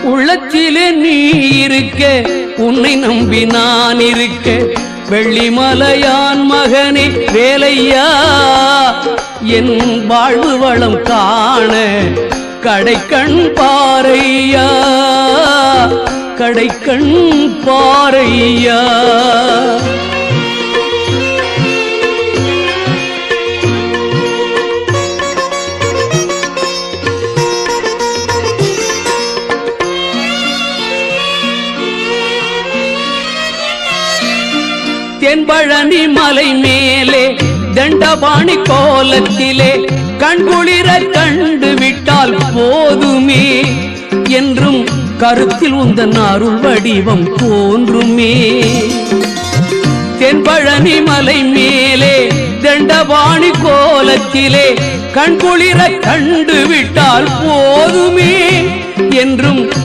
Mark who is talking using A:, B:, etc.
A: உள்ளத்திலே நீ இருக்க உன்னை நம்பி நான் இருக்க வெள்ளிமலையான் மகனே வேலையா என் வாழ்வு வளம் காண கடைக்கண் பாரையா கடைக்கண் பாரையா தென்பழனி மலை மேலே தண்டபாணி கோலத்திலே கண்குளிர கண்டு விட்டால் போதுமே என்றும் கருத்தில் உந்தன் அருள் வடிவம் தோன்றுமே தென்பழனி மலை மேலே தண்டபாணி கோலத்திலே கண்குளிர கண்டு விட்டால் போதுமே என்றும்